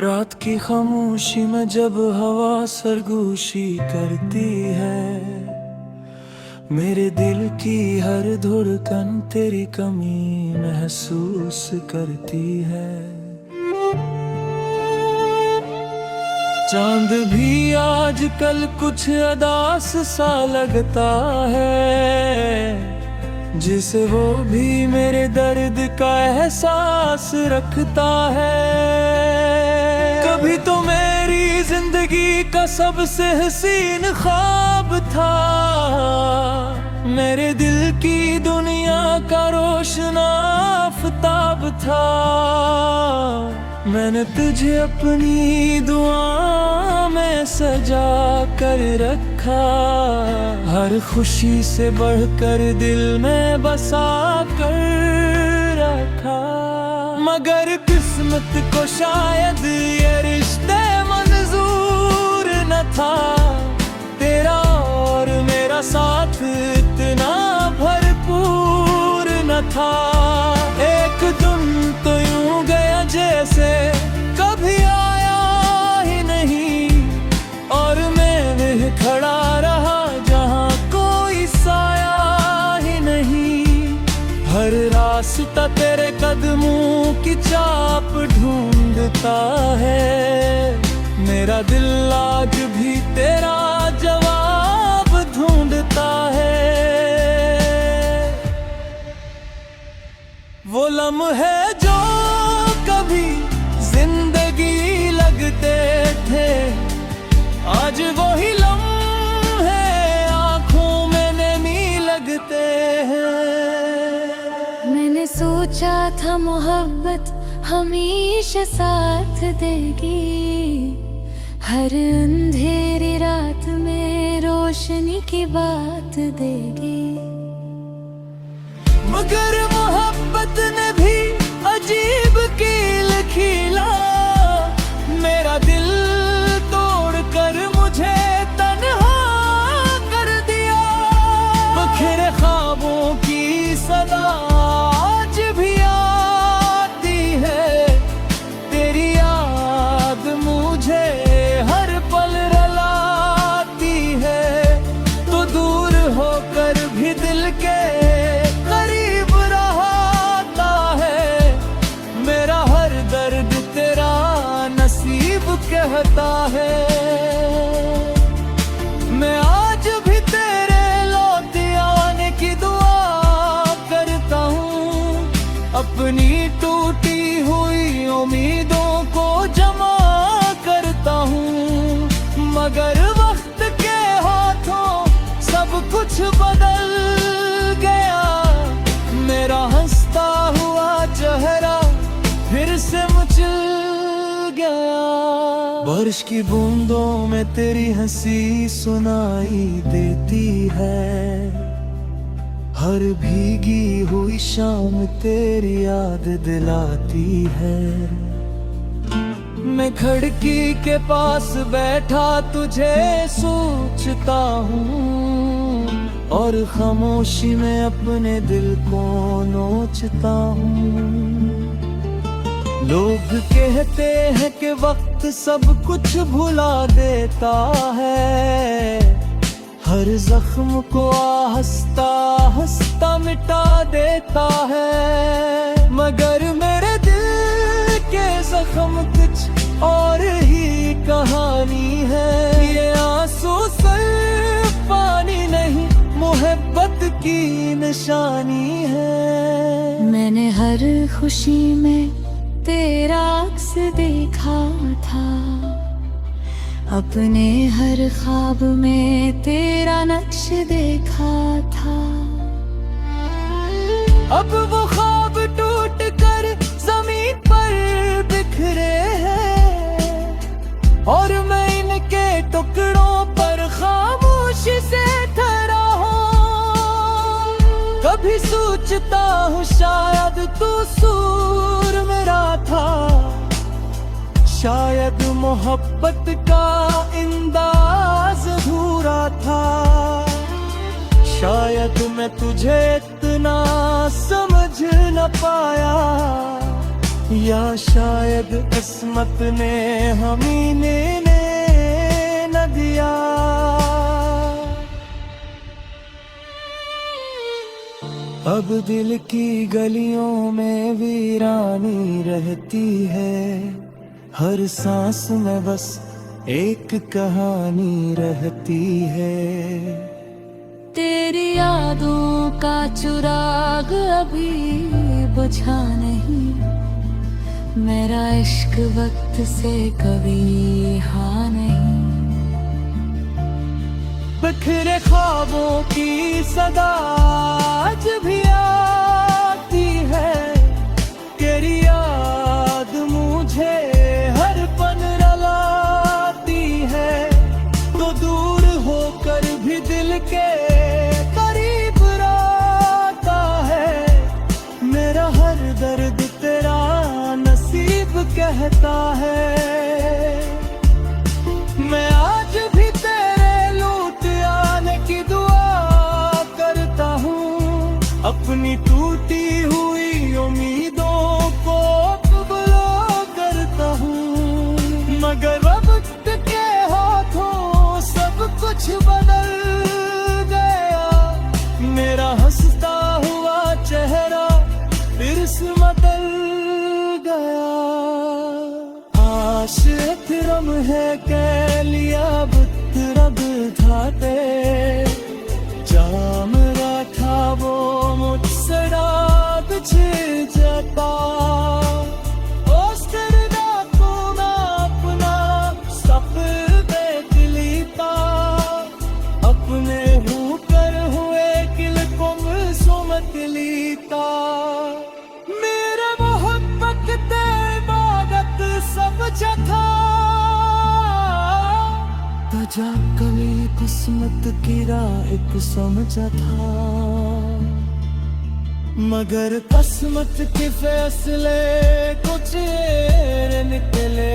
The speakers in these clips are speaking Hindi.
रात की खामोशी में जब हवा सरगोशी करती है, मेरे दिल की हर धड़कन तेरी कमी महसूस करती है। चांद भी आजकल कुछ अदास सा लगता है, जिसे वो भी मेरे दर्द का एहसास रखता है। कभी तो मेरी जिंदगी का सबसे हसीन ख्वाब था, मेरे दिल की दुनिया का रोशन आफताब था। मैंने तुझे अपनी दुआ में सजा कर रखा, हर खुशी से बढ़कर दिल में बसा कर रखा। मगर किस्मत को शायद ये रिश्ते मंजूर न था, तेरा और मेरा साथ इतना भरपूर न था। एक दिन तो यूं गया जैसे कभी आया ही नहीं, और मैं वह खड़ा रहा जहां कोई साया ही नहीं। हर रास्ता तेरे कदमों की चाप ढूंढता है, मेरा दिल आज भी तेरा जवाब ढूंढता है। वो लम्हे जो कभी जिंदगी लगते थे, आज वही लम्हे आंखों में नमी लगते हैं। मैंने सोचा था मोहब्बत हमेशा साथ देगी, हर अंधेरी रात में रोशनी की बात देगी। मगर मोहब्बत ने भी अजीब कील खीला, मेरा दिल तोड़कर मुझे तन्हा कर दिया। बखेरे ख्वाबों की सदा आज भी आती है, तेरी याद मुझे हर पल रुलाती है। तो दूर होकर भी दिल के करीब रहता है, मेरा हर दर्द तेरा नसीब कहता है। मैं आज भी तेरे लौट आने की दुआ करता हूँ, अपनी टूटी हुई उम्मीदों को जमा करता हूँ। मगर वक्त के हाथों सब कुछ बदल गया, मेरा हंसता हुआ चेहरा फिर से मुचल गया। बारिश की बूंदों में तेरी हंसी सुनाई देती है, हर भीगी हुई शाम तेरी याद दिलाती है। मैं खिड़की के पास बैठा तुझे सोचता हूँ, और खामोशी में अपने दिल को नोचता हूँ। लोग कहते हैं कि वक्त सब कुछ भुला देता है, हर जख्म को हंसता हंसता मिटा देता है। मगर मेरे दिल के जख्म कुछ और ही कहानी है, ये आंसू सिर्फ पानी नहीं मोहब्बत की निशानी है। मैंने हर खुशी में तेरा अक्स देखा था, अपने हर ख्वाब में तेरा नक्श देखा था। अब वो ख्वाब टूट कर जमीन पर बिखरे हैं, और मैं इनके टुकड़ों पर खामोशी से ठहरा हूँ। कभी सोचता हूँ शायद तू सूर मेरा था, शायद मोहब्बत का अंदाज अधूरा था। शायद मैं तुझे इतना समझ न पाया, या शायद किस्मत ने हमी ने न दिया। अब दिल की गलियों में वीरानी रहती है, हर सांस में बस एक कहानी रहती है। तेरी यादों का चिराग अभी बुझा नहीं, मेरा इश्क वक्त से कभी हाँ नहीं। बिखरे ख्वाबों की सदा आज भी आती है, तेरी याद मुझे हर पल रुलाती है। तो दूर होकर भी दिल के करीब रहता है, मेरा हर दर्द तेरा नसीब कहता है। मैं आज भी तेरे लौट आने की दुआ करता हूँ, अपनी टूटी हुई उम्मीदों को कबूल करता हूँ। मगर वक्त के हाथों सब कुछ बदल गया, मेरा हंसता हुआ चेहरा फिर से बदल गया। आश रम है कह लिया बुत रब धाते, जाम रखा वो मुझसे रात छिड़ जाता। उस करना को ना अपना सब बेदलीता, अपने होकर हुए किल कुम सुमत लीता। मेरा मोहब्बत ते इबादत सब जथा, तो जा कभी किस्मत की राह एक समझा था। मगर किस्मत के फैसले कुछ ऐसे निकले,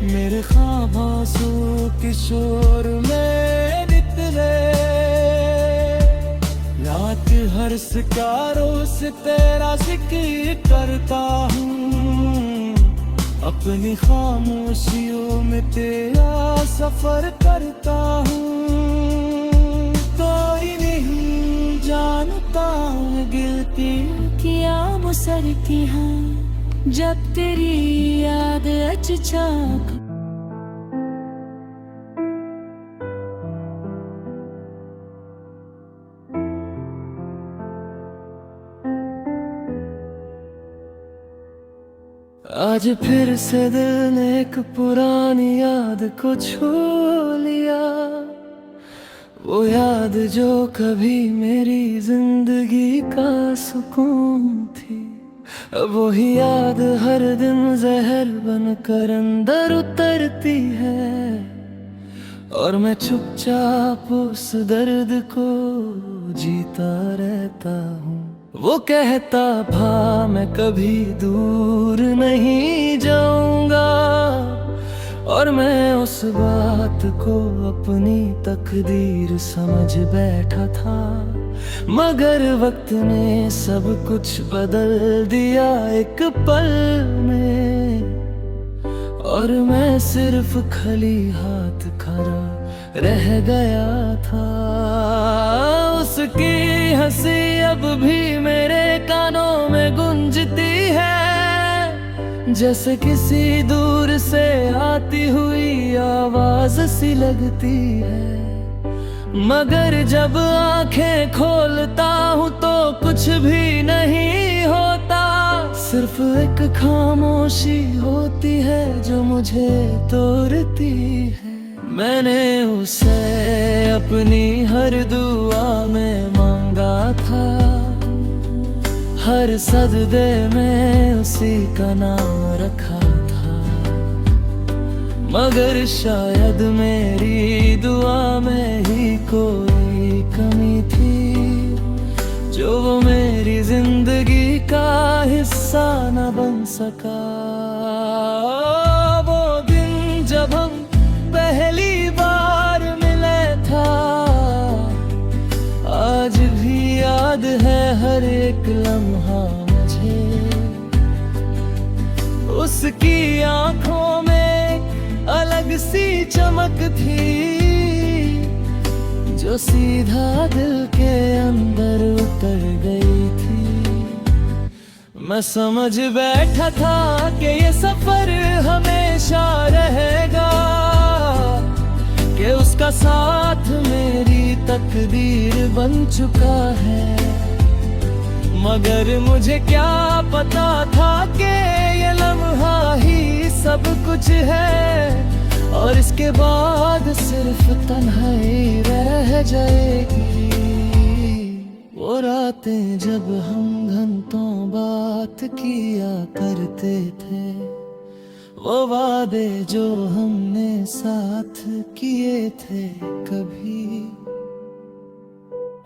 मेरे ख्वाब आंसू के शोर में निकले। रात हर सिकारों से तेरा जिक्र करता हूँ, अपनी खामोशियों में तेरा सफर करता हूँ। कोई नहीं जानता गिलती किया मुसरती हाँ, जब तेरी याद अचचाक। आज फिर से दिल ने एक पुरानी याद को छू लिया, वो याद जो कभी मेरी जिंदगी का सुकून थी। अब वही याद हर दिन जहर बनकर अंदर उतरती है, और मैं चुपचाप उस दर्द को जीता रहता हूँ। वो कहता था मैं कभी दूर नहीं जाऊंगा, और मैं उस बात को अपनी तकदीर समझ बैठा था। मगर वक्त ने सब कुछ बदल दिया एक पल में, और मैं सिर्फ खाली हाथ खड़ा रह गया था। उसकी हंसी अब भी मेरे कानों में गूंजती है, जैसे किसी दूर से आती हुई आवाज सी लगती है। मगर जब आंखें खोलता हूँ तो कुछ भी नहीं होता, सिर्फ एक खामोशी होती है जो मुझे तोड़ती है। मैंने उसे अपनी हर दुआ में मांगा था, हर सजदे में उसी का नाम रखा था। मगर शायद मेरी दुआ में ही कोई कमी थी, जो वो मेरी जिंदगी का हिस्सा न बन सका। वो दिन जब हम पहली बार मिले था, आज भी याद है हर एक लम्हा मुझे। उसकी आंखों में अलग सी चमक थी, जो सीधा दिल के अंदर उतर गई थी। मैं समझ बैठा था कि ये सफर हमेशा रहेगा, कि उसका साथ मेरी तकदीर बन चुका है। मगर मुझे क्या पता था कि ये लम्हा ही सब कुछ है, और इसके बाद सिर्फ तन्हाई रह जाएगी। वो रातें जब हम घंटों बात किया करते थे, वो वादे जो हमने साथ किए थे कभी,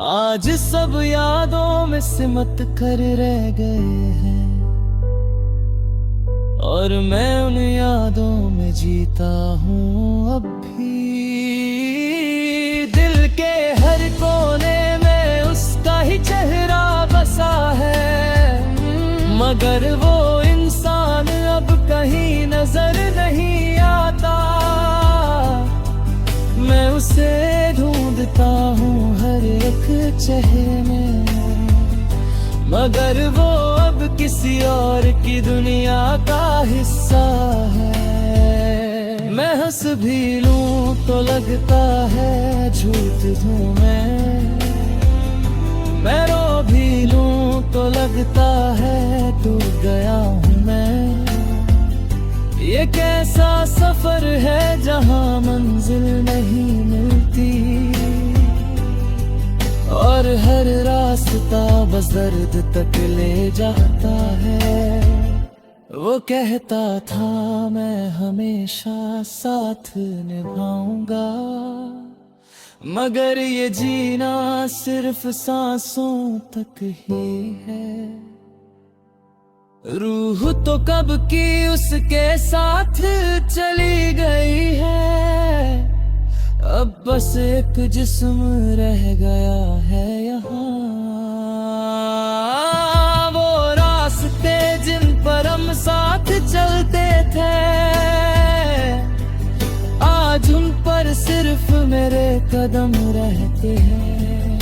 आज सब यादों में सिमट कर रह गए हैं। और मैं उन यादों में जीता हूँ अब भी। दिल के हर कोने में उसका ही चेहरा बसा है, मगर वो इंसान अब कहीं नजर नहीं आता। मैं उसे ढूंढता हूँ हर एक चेहरे में, मगर वो अब किसी और की दुनिया का हिस्सा है। मैं हंस भी लूं तो लगता है झूठ हूँ मैं रो भी लूं तो लगता है टूट गया हूँ मैं। ये कैसा सफर है जहाँ मंजिल नहीं मिलती, और हर रास्ता बस दर्द तक ले जाता है। वो कहता था मैं हमेशा साथ निभाऊंगा, मगर ये जीना सिर्फ सांसों तक ही है। रूह तो कब की उसके साथ चली गई है, अब बस एक जिस्म रह गया है यहाँ। वो रास्ते जिन पर हम साथ चलते थे, आज उन पर सिर्फ मेरे कदम रहते हैं।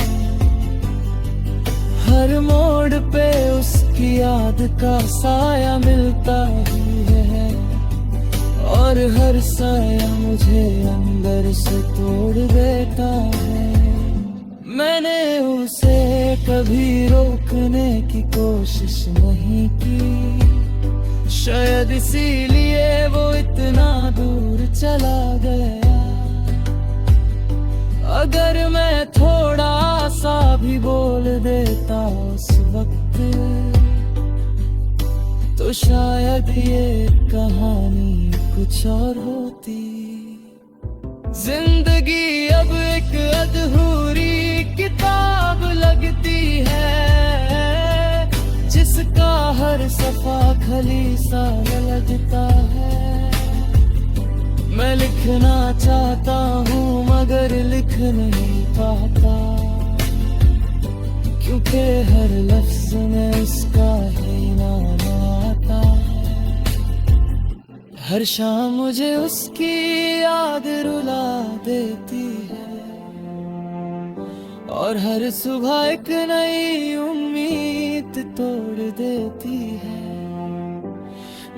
हर मोड़ पे उसकी याद का साया मिलता ही है, और हर साया मुझे अंदर से तोड़ देता है। मैंने उसे कभी रोकने की कोशिश नहीं की, शायद इसीलिए वो इतना दूर चला गया। अगर मैं थोड़ा सा भी बोल देता उस वक्त, तो शायद ये कहानी कुछ और होती। जिंदगी अब एक अधूरी किताब लगती है, जिसका हर सफा खली सा लगता है। मैं लिखना चाहता हूँ मगर लिख नहीं पाता, क्योंकि हर लफ्ज में उसका ही नाम आता है। हर शाम मुझे उसकी याद रुला देती है, और हर सुबह एक नई उम्मीद तोड़ देती है।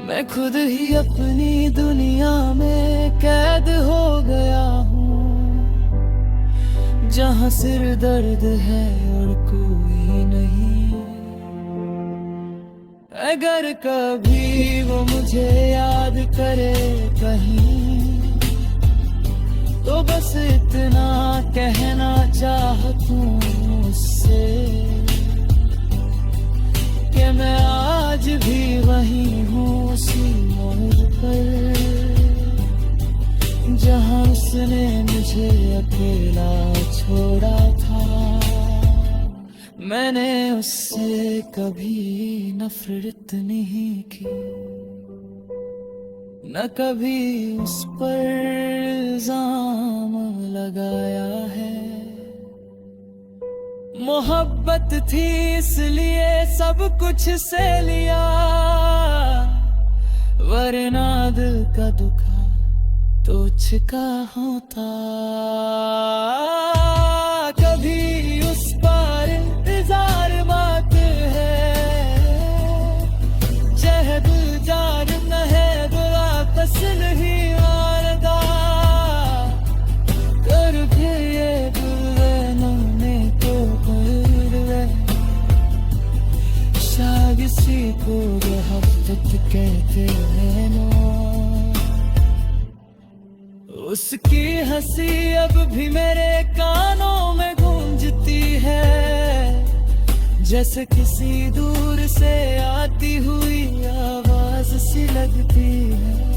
मैं खुद ही अपनी दुनिया में कैद हो गया हूँ, जहाँ सिर दर्द है और कोई नहीं। अगर कभी वो मुझे याद करे कहीं, तो बस इतना कहना चाहता हूँ उससे, कि मैं आज भी वहीं हूँ उसी मोड़ पर, जहाँ उसने मुझे अकेला छोड़ा था। मैंने उससे कभी नफरत नहीं की, न कभी उस पर इल्जाम लगाया है। मोहब्बत थी इसलिए सब कुछ से लिया, वरना दिल का दुखा तो छिका होता। कभी उस पार इंतजार बात है, जहद जार न है दुआ कस नहीं मारदा। कर फिर ये दिल नमने को कर शायद इसी को हफ्त कहते हैं ना। उसकी हंसी अब भी मेरे कानों में गूंजती है, जैसे किसी दूर से आती हुई आवाज सी लगती है।